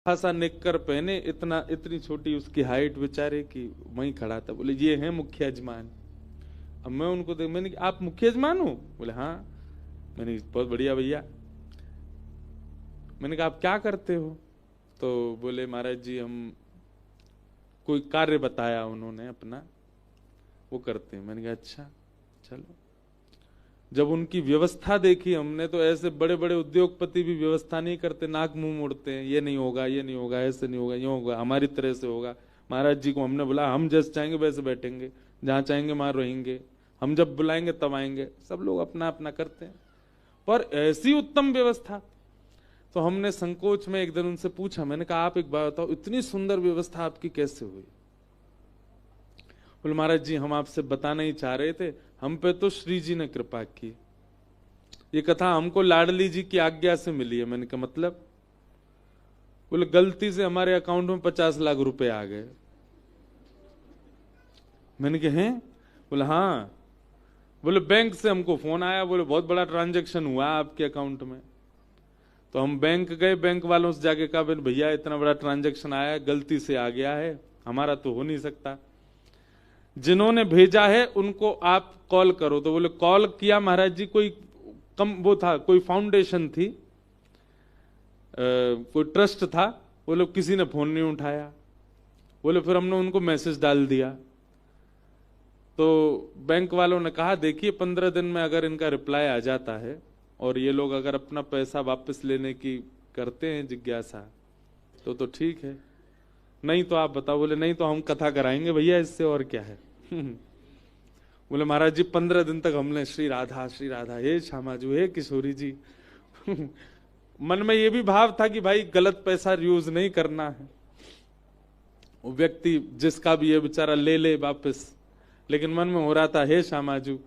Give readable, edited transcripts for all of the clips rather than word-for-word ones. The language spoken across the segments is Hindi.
खासा नेकर पहने, इतनी छोटी उसकी हाइट बेचारे की, वहीं खड़ा था। बोले ये है मुख्य यजमान। अब मैं उनको देख, मैंने आप मुख्य यजमान हो? बोले हाँ। मैंने बहुत बढ़िया भैया। मैंने कहा आप क्या करते हो? तो बोले महाराज जी हम, कोई कार्य बताया उन्होंने अपना, वो करते हैं। मैंने कहा अच्छा चलो। जब उनकी व्यवस्था देखी हमने, तो ऐसे बड़े बड़े उद्योगपति भी व्यवस्था नहीं करते, नाक मुंह मोड़ते हैं, ये नहीं होगा, ये नहीं होगा, ऐसे नहीं होगा, ये होगा, हमारी तरह से होगा। महाराज जी को हमने बोला हम जैसे चाहेंगे वैसे बैठेंगे, जहां चाहेंगे वहां रहेंगे, हम जब बुलाएंगे तब आएंगे। सब लोग अपना अपना करते हैं, पर ऐसी उत्तम व्यवस्था। तो हमने संकोच में एक दिन उनसे पूछा, मैंने कहा आप एक बात बताओ, इतनी सुंदर व्यवस्था आपकी कैसे हुई? बोले महाराज जी हम आपसे बताना ही चाह रहे थे, हम पे तो श्री जी ने कृपा की। ये कथा हमको लाडली जी की आज्ञा से मिली है। मैंने कहा मतलब? बोले गलती से हमारे अकाउंट में 50 लाख रुपए आ गए। मैंने कहा हैं? बोले हाँ। बोले बैंक से हमको फोन आया, बोले बहुत बड़ा ट्रांजैक्शन हुआ आपके अकाउंट में। तो हम बैंक गए, बैंक वालों से जाके कहा भैया इतना बड़ा ट्रांजैक्शन आया, गलती से आ गया है, हमारा तो हो नहीं सकता, जिन्होंने भेजा है उनको आप कॉल करो। तो बोले कॉल किया महाराज जी, कोई कम वो था, कोई फाउंडेशन थी, कोई ट्रस्ट था। बोले किसी ने फोन नहीं उठाया। बोले फिर हमने उनको मैसेज डाल दिया। तो बैंक वालों ने कहा देखिए 15 दिन में अगर इनका रिप्लाई आ जाता है और ये लोग अगर अपना पैसा वापस लेने की करते हैं जिज्ञासा, तो ठीक है, नहीं तो आप बताओ। बोले नहीं तो हम कथा कराएंगे भैया इससे, और क्या है। बोले महाराज जी 15 दिन तक हमने श्री राधा हे श्यामाजू हे किशोरी जी। मन में ये भी भाव था कि भाई गलत पैसा यूज नहीं करना है, वो व्यक्ति जिसका भी ये बेचारा ले ले वापस, लेकिन मन में हो रहा था हे श्यामाजू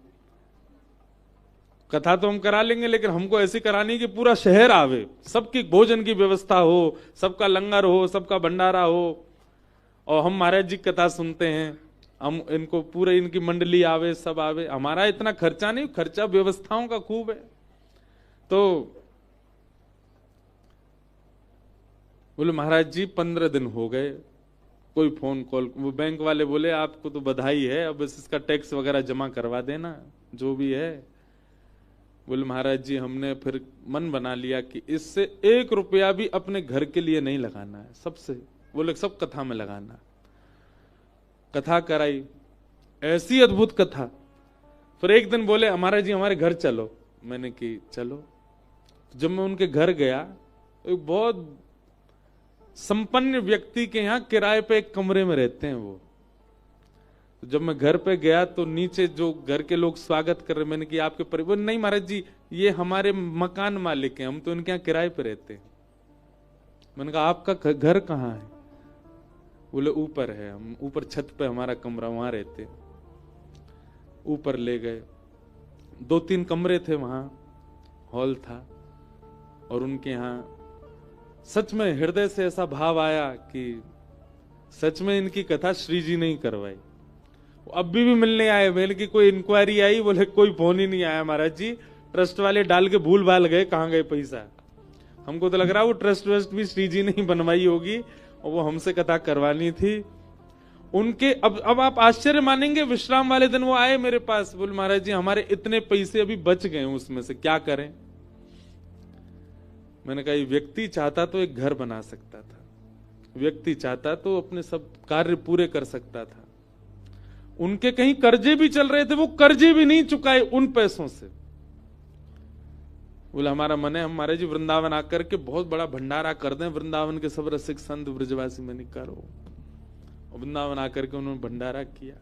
कथा तो हम करा लेंगे, लेकिन हमको ऐसी करानी कि पूरा शहर आवे, सबकी भोजन की व्यवस्था हो, सबका लंगर हो, सबका भंडारा हो, और हम महाराज जी कथा सुनते हैं, हम इनको पूरे इनकी मंडली आवे, सब आवे। हमारा इतना खर्चा नहीं, खर्चा व्यवस्थाओं का खूब है। तो बोले महाराज जी 15 दिन हो गए, कोई फोन कॉल। वो बैंक वाले बोले आपको तो बधाई है, अब बस इसका टैक्स वगैरह जमा करवा देना जो भी है। बोले महाराज जी हमने फिर मन बना लिया कि इससे 1 रुपया भी अपने घर के लिए नहीं लगाना है, सबसे बोले सब कथा में लगाना। कथा कराई, ऐसी अद्भुत कथा। फिर एक दिन बोले महाराज जी हमारे घर चलो। मैंने की चलो। जब मैं उनके घर गया, एक बहुत संपन्न व्यक्ति के यहाँ किराए पे एक कमरे में रहते हैं वो। तो जब मैं घर पे गया तो नीचे जो घर के लोग स्वागत कर रहे, मैंने कि आपके परिवार, नहीं महाराज जी ये हमारे मकान मालिक हैं, हम तो इनके यहाँ किराए पे रहते हैं। मैंने कहा आपका घर कहाँ है? बोले ऊपर है, हम ऊपर छत पे हमारा कमरा, वहां रहते हैं। ऊपर ले गए, 2-3 कमरे थे वहां, हॉल था, और उनके यहाँ सच में हृदय से ऐसा भाव आया कि सच में इनकी कथा श्री जी ने ही करवाई। अब भी मिलने आए, मेरे की कोई इंक्वायरी आई, बोले कोई फोन ही नहीं आया महाराज जी, ट्रस्ट वाले डाल के भूल भाल गए, कहां गए पैसा। हमको तो लग रहा वो ट्रस्ट वस्ट भी श्री जी ने ही बनवाई होगी, और वो हमसे कथा करवानी थी उनके। अब आप आश्चर्य मानेंगे, विश्राम वाले दिन वो आए मेरे पास, बोले महाराज जी हमारे इतने पैसे अभी बच गए, उसमें से क्या करें। मैंने कहा ये व्यक्ति चाहता तो एक घर बना सकता था, व्यक्ति चाहता तो अपने सब कार्य पूरे कर सकता था। उनके कहीं कर्जे भी चल रहे थे, वो कर्जे भी नहीं चुकाए उन पैसों से। बोले हमारा मन है हम महाराज जी वृंदावन आकर के बहुत बड़ा भंडारा कर दें, वृंदावन के सब रसिक संत ब्रजवासी। मैंने करो। वृंदावन आकर के उन्होंने भंडारा किया।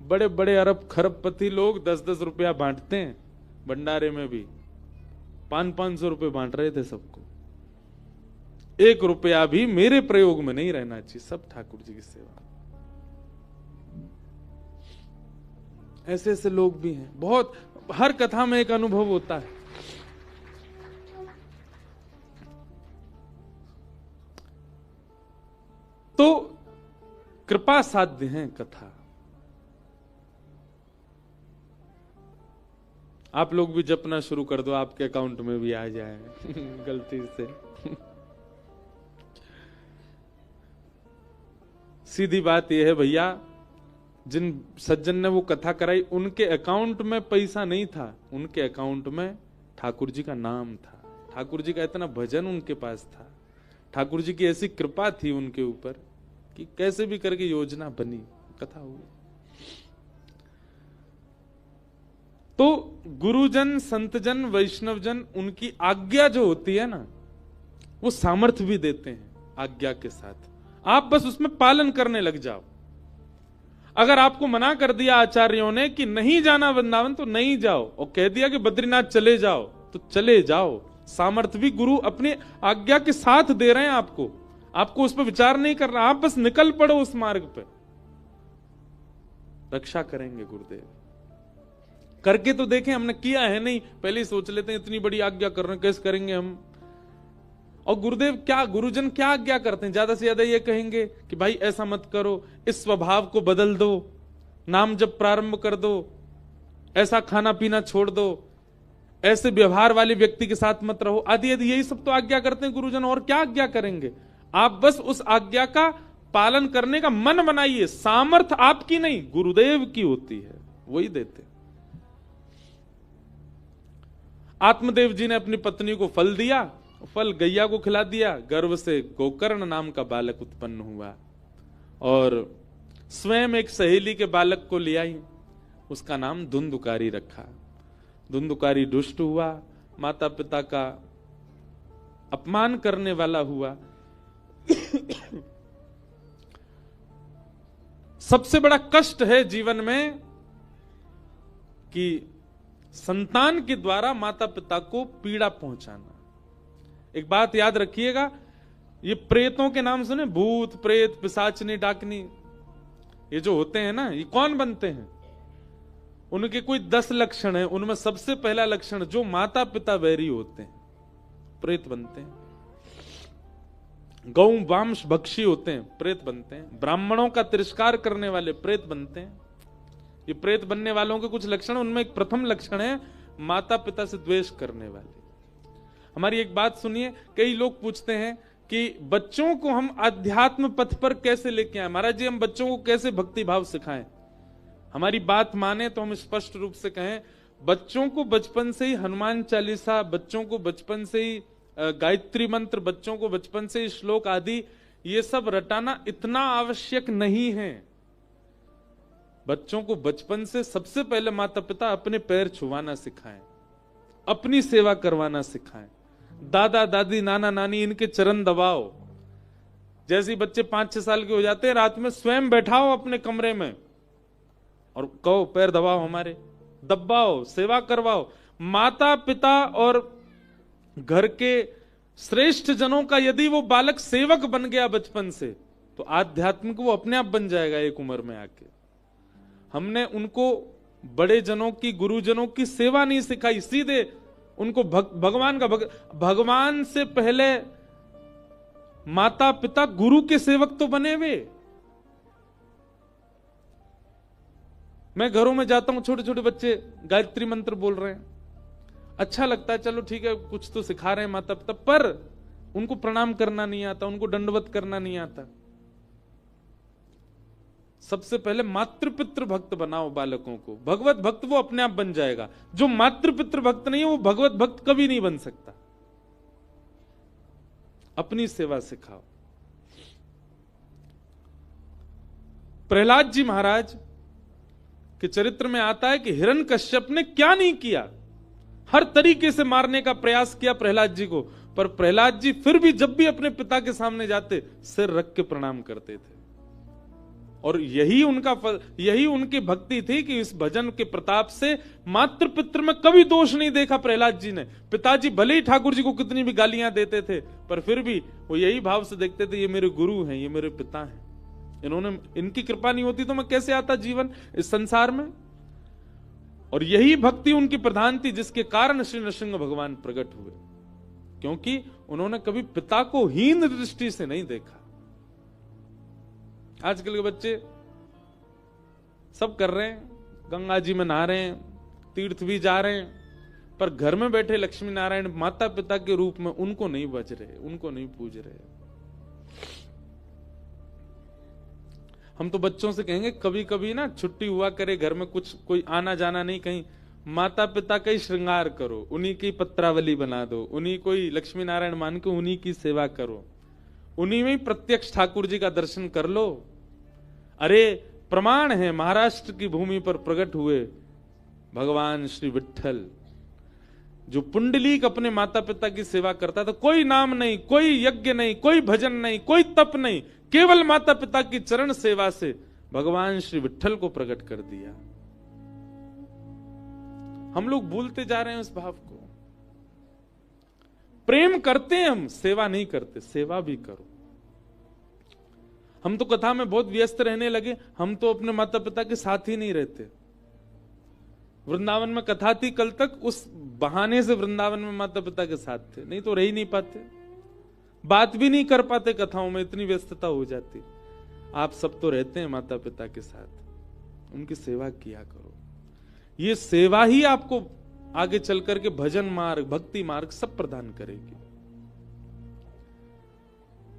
बड़े बड़े अरब खरबपति लोग 10-10 रुपया बांटते हैं भंडारे में भी, 500-500 रुपए बांट रहे थे सबको। 1 रुपया भी मेरे प्रयोग में नहीं रहना चाहिए, सब ठाकुर जी की सेवा। ऐसे ऐसे लोग भी हैं बहुत, हर कथा में एक अनुभव होता है। तो कृपा साध्य है कथा। आप लोग भी जपना शुरू कर दो, आपके अकाउंट में भी आ जाए गलती से। सीधी बात यह है भैया, जिन सज्जन ने वो कथा कराई उनके अकाउंट में पैसा नहीं था, उनके अकाउंट में ठाकुर जी का नाम था, ठाकुर जी का इतना भजन उनके पास था, ठाकुर जी की ऐसी कृपा थी उनके ऊपर कि कैसे भी करके योजना बनी, कथा हुई। तो गुरुजन, संतजन, वैष्णवजन, उनकी आज्ञा जो होती है ना, वो सामर्थ्य भी देते हैं आज्ञा के साथ। आप बस उसमें पालन करने लग जाओ। अगर आपको मना कर दिया आचार्यों ने कि नहीं जाना वृंदावन, तो नहीं जाओ, और कह दिया कि बद्रीनाथ चले जाओ, तो चले जाओ। सामर्थ्य भी गुरु अपनी आज्ञा के साथ दे रहे हैं आपको, आपको उस पर विचार नहीं करना, आप बस निकल पड़ो उस मार्ग पे। रक्षा करेंगे गुरुदेव। करके तो देखें, हमने किया है नहीं, पहले ही सोच लेते हैं इतनी बड़ी आज्ञा कर रहे हैं, कैसे करेंगे हम। और गुरुदेव क्या, गुरुजन क्या आज्ञा करते हैं, ज्यादा से ज्यादा ये कहेंगे कि भाई ऐसा मत करो, इस स्वभाव को बदल दो, नाम जब प्रारंभ कर दो, ऐसा खाना पीना छोड़ दो, ऐसे व्यवहार वाले व्यक्ति के साथ मत रहो, आदि आदि, यही सब तो आज्ञा करते हैं गुरुजन। और क्या आज्ञा करेंगे। आप बस उस आज्ञा का पालन करने का मन बनाइए। सामर्थ आपकी नहीं, गुरुदेव की होती है, वही देते। आत्मदेव जी ने अपनी पत्नी को फल दिया, फल गैया को खिला दिया, गर्भ से गोकर्ण नाम का बालक उत्पन्न हुआ, और स्वयं एक सहेली के बालक को ले आई, उसका नाम धुंधुकारी रखा। धुंधुकारी दुष्ट हुआ, माता पिता का अपमान करने वाला हुआ। सबसे बड़ा कष्ट है जीवन में कि संतान के द्वारा माता पिता को पीड़ा पहुंचाना। एक बात याद रखिएगा, ये प्रेतों के नाम सुने, भूत प्रेत पिशाचनी डाकनी, ये जो होते हैं ना, ये कौन बनते हैं। उनके कोई 10 लक्षण हैं, उनमें सबसे पहला लक्षण, जो माता पिता वैरी होते हैं प्रेत बनते हैं। गौ वांश भक्षी होते हैं, प्रेत बनते हैं। ब्राह्मणों का तिरस्कार करने वाले प्रेत बनते हैं। ये प्रेत बनने वालों के कुछ लक्षण, उनमें एक प्रथम लक्षण है माता पिता से द्वेष करने वाले। हमारी एक बात सुनिए, कई लोग पूछते हैं कि बच्चों को हम आध्यात्म पथ पर कैसे लेके आए, महाराज जी हम बच्चों को कैसे भक्ति भाव सिखाएं। हमारी बात माने तो हम स्पष्ट रूप से कहें, बच्चों को बचपन से ही हनुमान चालीसा, बच्चों को बचपन से ही गायत्री मंत्र, बच्चों को बचपन से ही श्लोक आदि, ये सब रटाना इतना आवश्यक नहीं है। बच्चों को बचपन से सबसे पहले माता पिता अपने पैर छुवाना सिखाएं, अपनी सेवा करवाना सिखाएं। दादा दादी नाना नानी इनके चरण दबाओ। जैसे ही बच्चे 5-6 साल के हो जाते हैं, रात में स्वयं बैठाओ अपने कमरे में और कहो पैर दबाओ, हमारे दबाओ, सेवा करवाओ। माता पिता और घर के श्रेष्ठ जनों का यदि वो बालक सेवक बन गया बचपन से, तो आध्यात्मिक वो अपने आप बन जाएगा एक उम्र में आके। हमने उनको बड़े जनों की, गुरुजनों की सेवा नहीं सिखाई, सीधे उनको भगवान का भगवान से पहले माता पिता गुरु के सेवक तो बने हुए। मैं घरों में जाता हूं, छोटे छोटे बच्चे गायत्री मंत्र बोल रहे हैं, अच्छा लगता है, चलो ठीक है कुछ तो सिखा रहे हैं माता पिता, पर उनको प्रणाम करना नहीं आता, उनको दंडवत करना नहीं आता। सबसे पहले मातृपितृ भक्त बनाओ बालकों को, भगवत भक्त वो अपने आप बन जाएगा। जो मातृपितृ भक्त नहीं है वो भगवत भक्त कभी नहीं बन सकता। अपनी सेवा सिखाओ। प्रहलाद जी महाराज के चरित्र में आता है कि हिरण्यकश्यप ने क्या नहीं किया, हर तरीके से मारने का प्रयास किया प्रहलाद जी को, पर प्रहलाद जी फिर भी जब भी अपने पिता के सामने जाते सिर रख के प्रणाम करते थे। और यही उनका फल, यही उनकी भक्ति थी कि इस भजन के प्रताप से मातृ पितृ में कभी दोष नहीं देखा प्रहलाद जी ने। पिताजी भले ही ठाकुर जी को कितनी भी गालियां देते थे, पर फिर भी वो यही भाव से देखते थे, ये मेरे गुरु हैं, ये मेरे पिता हैं, इन्होंने, इनकी कृपा नहीं होती तो मैं कैसे आता जीवन इस संसार में। और यही भक्ति उनकी प्रधान थी, जिसके कारण श्री नृसिंह भगवान प्रकट हुए, क्योंकि उन्होंने कभी पिता को हीन दृष्टि से नहीं देखा। आजकल के बच्चे सब कर रहे हैं, गंगा जी में नहा रहे हैं, तीर्थ भी जा रहे हैं, पर घर में बैठे लक्ष्मी नारायण माता पिता के रूप में उनको नहीं बच रहे, उनको नहीं पूज रहे। हम तो बच्चों से कहेंगे कभी कभी ना छुट्टी हुआ करे, घर में कुछ कोई आना जाना नहीं कहीं, माता पिता का ही श्रृंगार करो, उन्हीं की पत्रावली बना दो, उन्हीं को ही लक्ष्मी नारायण मान के उन्हीं की सेवा करो, उन्हीं में ही प्रत्यक्ष ठाकुर जी का दर्शन कर लो। अरे प्रमाण है, महाराष्ट्र की भूमि पर प्रकट हुए भगवान श्री विट्ठल, जो पुंडलीक अपने माता पिता की सेवा करता था, कोई नाम नहीं, कोई यज्ञ नहीं, कोई भजन नहीं, कोई तप नहीं, केवल माता पिता की चरण सेवा से भगवान श्री विट्ठल को प्रकट कर दिया। हम लोग भूलते जा रहे हैं उस भाव को। प्रेम करते हैं हम, सेवा नहीं करते। सेवा भी करो। हम तो कथा में बहुत व्यस्त रहने लगे, हम तो अपने माता पिता के साथ ही नहीं रहते। वृंदावन में कथा थी कल तक, उस बहाने से वृंदावन में माता पिता के साथ थे, नहीं तो रह ही नहीं पाते, बात भी नहीं कर पाते कथाओं में, इतनी व्यस्तता हो जाती। आप सब तो रहते हैं माता पिता के साथ, उनकी सेवा किया करो। ये सेवा ही आपको आगे चल करके भजन मार्ग, भक्ति मार्ग सब प्रदान करेगी।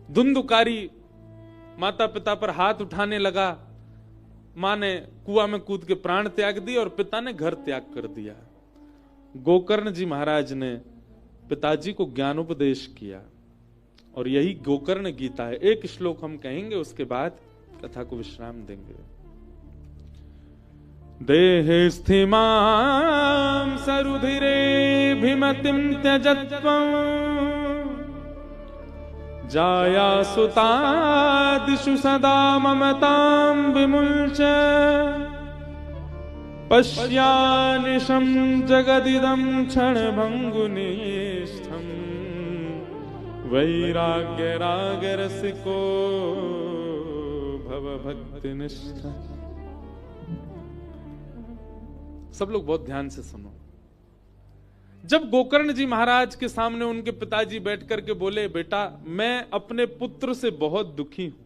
धुंधुकारी माता पिता पर हाथ उठाने लगा, मां ने कुआं में कूद के प्राण त्याग दिए और पिता ने घर त्याग कर दिया। गोकर्ण जी महाराज ने पिताजी को ज्ञानोपदेश किया और यही गोकर्ण गीता है। एक श्लोक हम कहेंगे, उसके बाद कथा को विश्राम देंगे। देहे स्थिमां सरुधिरे भिमतिं त्यजत्वम् जाया सुतादिषु सदा ममतां विमुल्च पश्यानिशं जगदिदं क्षणभङ्गुनिष्ठं वैराग्यरागरसिको भवभक्तिनिष्ठ। सब लोग बहुत ध्यान से सुनो। जब गोकर्ण जी महाराज के सामने उनके पिताजी बैठ करके बोले, बेटा मैं अपने पुत्र से बहुत दुखी हूं।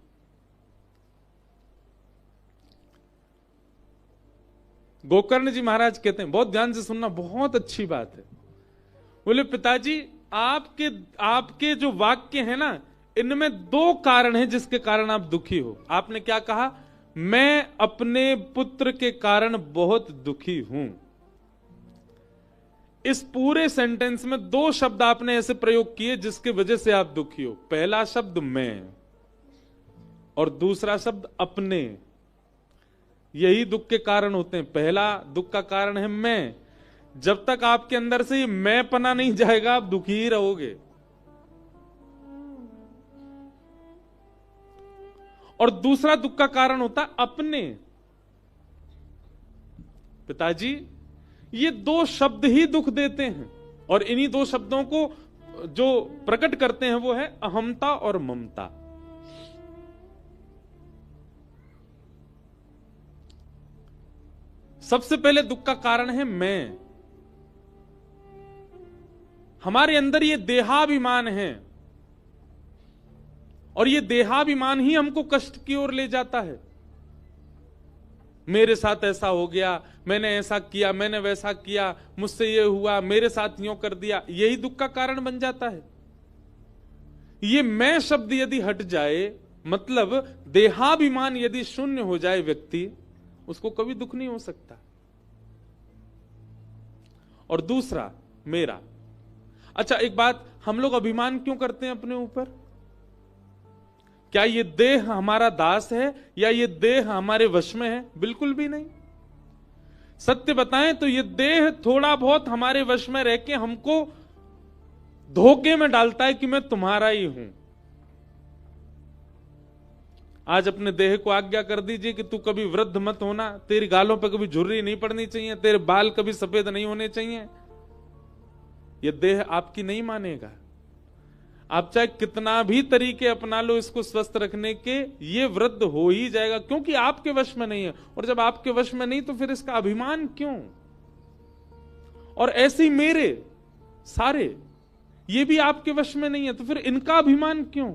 गोकर्ण जी महाराज कहते हैं, बहुत ध्यान से सुनना, बहुत अच्छी बात है। बोले पिताजी आपके जो वाक्य है ना, इनमें दो कारण हैं जिसके कारण आप दुखी हो। आपने क्या कहा? मैं अपने पुत्र के कारण बहुत दुखी हूं। इस पूरे सेंटेंस में दो शब्द आपने ऐसे प्रयोग किए जिसकी वजह से आप दुखी हो। पहला शब्द मैं और दूसरा शब्द अपने। यही दुख के कारण होते हैं। पहला दुख का कारण है मैं। जब तक आपके अंदर से ये मैं पना नहीं जाएगा, आप दुखी ही रहोगे। और दूसरा दुख का कारण होता है अपने। पिताजी ये दो शब्द ही दुख देते हैं और इन्हीं दो शब्दों को जो प्रकट करते हैं वो है अहमता और ममता। सबसे पहले दुख का कारण है मैं। हमारे अंदर ये देहाभिमान है और ये देहाभिमान ही हमको कष्ट की ओर ले जाता है। मेरे साथ ऐसा हो गया, मैंने ऐसा किया, मैंने वैसा किया, मुझसे ये हुआ, मेरे साथ यूं कर दिया, यही दुख का कारण बन जाता है। ये मैं शब्द यदि हट जाए, मतलब देहाभिमान यदि शून्य हो जाए व्यक्ति, उसको कभी दुख नहीं हो सकता। और दूसरा मेरा। अच्छा एक बात, हम लोग अभिमान क्यों करते हैं अपने ऊपर? क्या ये देह हमारा दास है या ये देह हमारे वश में है? बिल्कुल भी नहीं। सत्य बताएं तो ये देह थोड़ा बहुत हमारे वश में रह के हमको धोखे में डालता है कि मैं तुम्हारा ही हूं। आज अपने देह को आज्ञा कर दीजिए कि तू कभी वृद्ध मत होना, तेरी गालों पर कभी झुर्री नहीं पड़नी चाहिए, तेरे बाल कभी सफेद नहीं होने चाहिए। ये देह आपकी नहीं मानेगा। आप चाहे कितना भी तरीके अपना लो इसको स्वस्थ रखने के, ये वृद्ध हो ही जाएगा, क्योंकि आपके वश में नहीं है। और जब आपके वश में नहीं तो फिर इसका अभिमान क्यों? और ऐसे ही मेरे सारे, ये भी आपके वश में नहीं है, तो फिर इनका अभिमान क्यों?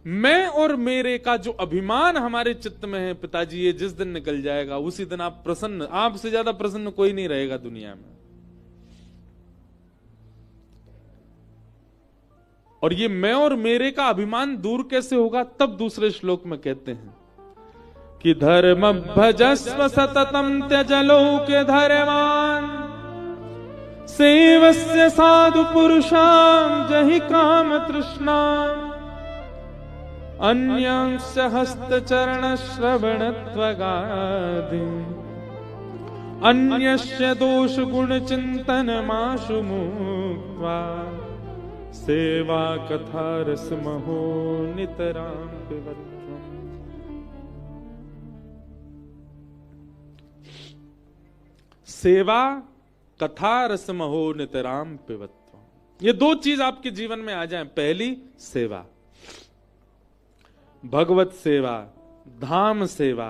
मैं और मेरे का जो अभिमान हमारे चित्त में है पिताजी, ये जिस दिन निकल जाएगा उसी दिन आप प्रसन्न, आपसे ज्यादा प्रसन्न कोई नहीं रहेगा दुनिया में। और ये मैं और मेरे का अभिमान दूर कैसे होगा, तब दूसरे श्लोक में कहते हैं कि धर्म भजस्व सततम त्यज लोके धर्मान सेवस्य साधु पुरुषां जहि काम तृष्णा अन्यंस्य हस्तचरण श्रवणत्वगादि अन्यस्य दोष गुण चिंतनमाशु मुक्त्वा सेवा कथा रस महो नितरां पिबध्वम्। सेवा कथा रस महो नितरां पिबध्वम्। ये दो चीज आपके जीवन में आ जाएं। पहली सेवा, भगवत सेवा, धाम सेवा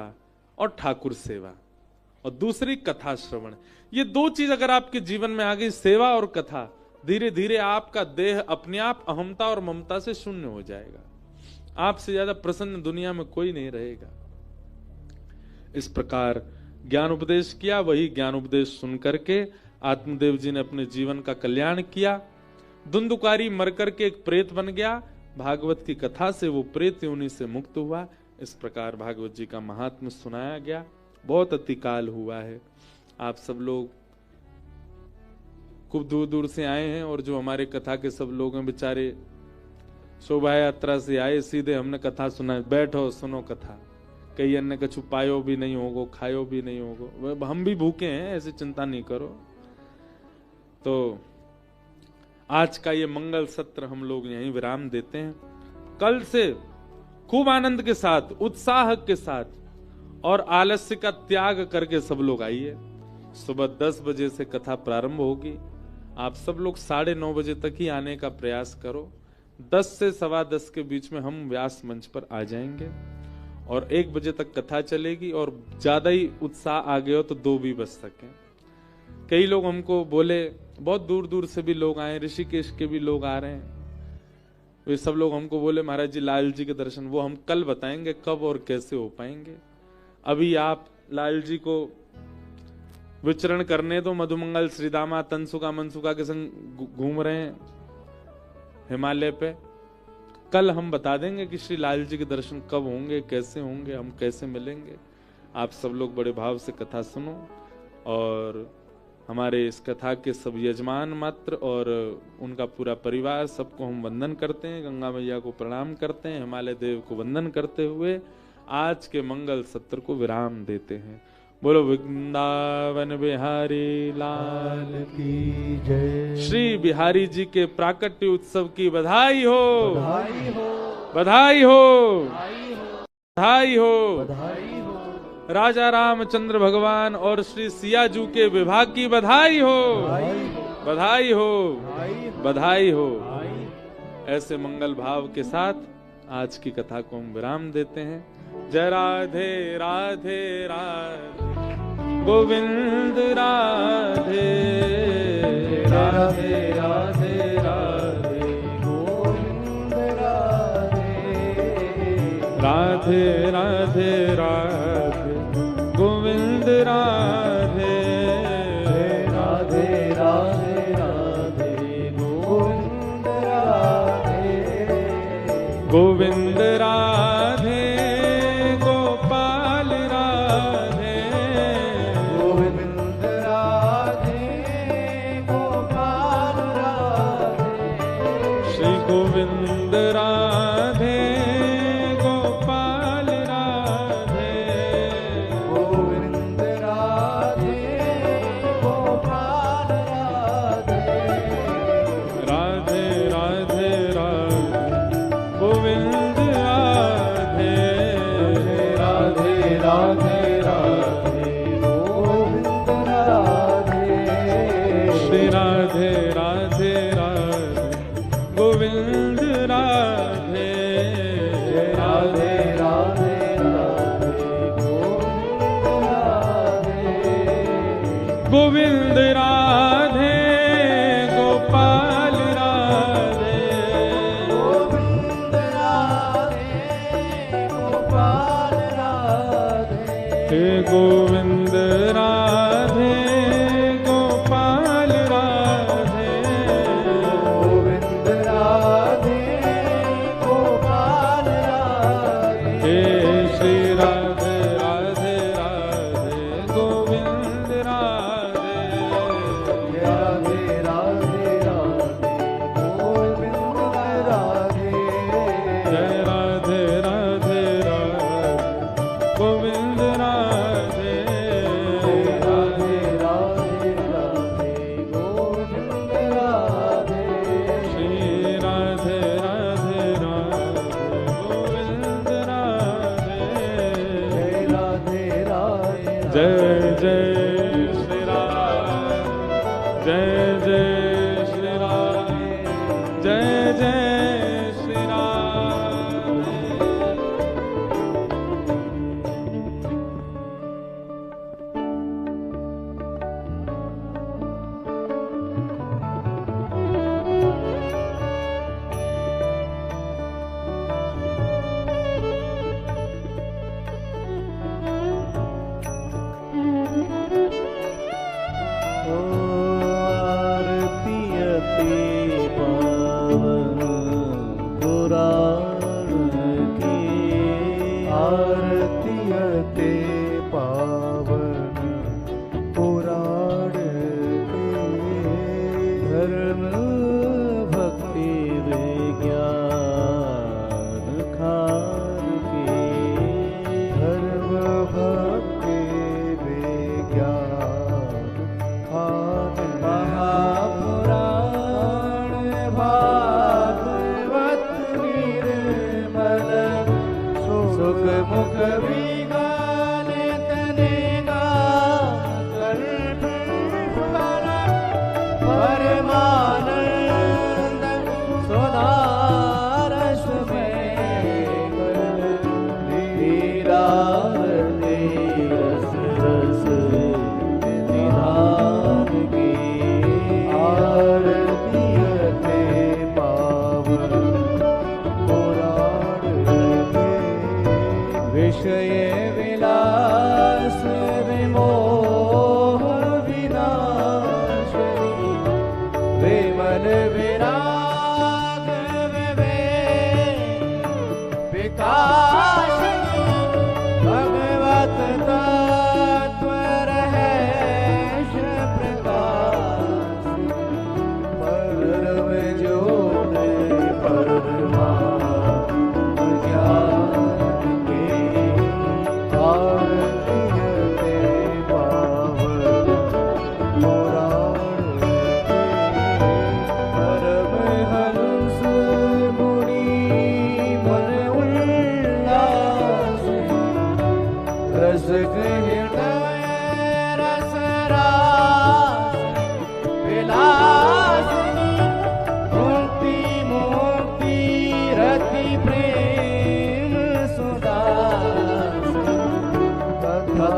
और ठाकुर सेवा, और दूसरी कथा श्रवण। ये दो चीज अगर आपके जीवन में आ गई, सेवा और कथा, धीरे धीरे आपका देह अपने आप अहमता और ममता से शून्य हो जाएगा। आपसे ज्यादा प्रसन्न दुनिया में कोई नहीं रहेगा। इस प्रकार ज्ञान उपदेश किया, वही ज्ञान उपदेश सुन करके आत्मदेव जी ने अपने जीवन का कल्याण किया। धुंधुकारी मर करके एक प्रेत बन गया, भागवत की कथा से वो प्रेत योनि से मुक्त हुआ। इस प्रकार भागवत जी का महात्म्य सुनाया गया। बहुत अतिकाल हुआ है, आप सब लोग खूब दूर दूर से आए हैं, और जो हमारे कथा के सब लोग हैं बेचारे शोभा यात्रा से आए, सीधे हमने कथा सुना, बैठो सुनो कथा। कई अन्य कछु पायो भी नहीं होगो, खायो भी नहीं होगो, हम भी भूखे हैं, ऐसी चिंता नहीं करो। तो आज का ये मंगल सत्र हम लोग यहीं विराम देते हैं। कल से खूब आनंद के साथ, उत्साह के साथ और आलस्य का त्याग करके सब लोग आइए। सुबह 10 बजे से कथा प्रारंभ होगी। आप सब लोग 9:30 बजे तक ही आने का प्रयास करो। 10 से 10:15 के बीच में हम व्यास मंच पर आ जाएंगे और 1 बजे तक कथा चलेगी। और ज्यादा ही उत्साह आ गया हो तो 2 भी बज सके। कई लोग हमको बोले, बहुत दूर दूर से भी लोग आए, ऋषिकेश के भी लोग आ रहे हैं, वे सब लोग हमको बोले महाराज जी लाल जी के दर्शन, वो हम कल बताएंगे कब और कैसे हो पाएंगे। अभी आप लाल जी को विचरण करने दो, मधुमंगल श्रीदामा तनसुका मनसुका के संग घूम रहे हैं हिमालय पे। कल हम बता देंगे कि श्री लाल जी के दर्शन कब होंगे, कैसे होंगे, हम कैसे मिलेंगे। आप सब लोग बड़े भाव से कथा सुनो, और हमारे इस कथा के सब यजमान मात्र और उनका पूरा परिवार, सबको हम वंदन करते हैं, गंगा मैया को प्रणाम करते हैं, हिमालय देव को वंदन करते हुए आज के मंगल सत्र को विराम देते हैं। बोलो वृंदावन बिहारी लाल की जय। श्री बिहारी जी के प्राकट्य उत्सव की बधाई हो, बधाई हो, बधाई हो, बधाई हो, बधाई हो। राजा रामचंद्र भगवान और श्री सियाजू के विवाह की बधाई हो, बधाई हो, बधाई हो। ऐसे मंगल भाव के साथ आज की कथा को हम विराम देते हैं। जय राधे राधे राधे गोविंद राधे राधे राधे राधे गोविंद राधे राधे राधे राधे गोविंद राधे राधे राधे राधे गोविंद राधे गोविंद राधे गोपाल राधे गोविंद राधे गोपाल राधे श्री गोविंद राधे गोपाल राधे गोविंद राधे गोपाल राधे राधे राधे राधे गोविंद राधे राधे राधे राधे गोविंद राधे श्री राधे राधे राधे गोविंद राधे राधे राधे राधे गोविंद राधे गोपाल राधे गोविंद राधे गोपाल राधे हे गोविंद राधे गोपाल राधे गोविंद राधे पावन पुराण की आरती अते पावन पुराण के धर्म भक्ति विज्ञान खान के धर्म भक्ति विज्ञान खान महापुराण भागवत निर्मल सुख मुख विगाने तनेगा परमानंद सुधारस में लीलावती रस रस निधान की आरती अते पावन पुराण के विषय विलास विमोह विनाशनी विमल विराग विकासनी भगवत तत्व रहेश प्रकाश परम ज्योत परमात्म ज्ञान के आरती अते पावन पुराण के परमहंस मुनि मन उल्लास रस हृदय रस रास विलासनी मुक्ति मुक्ति रति प्रेम सुदास कथा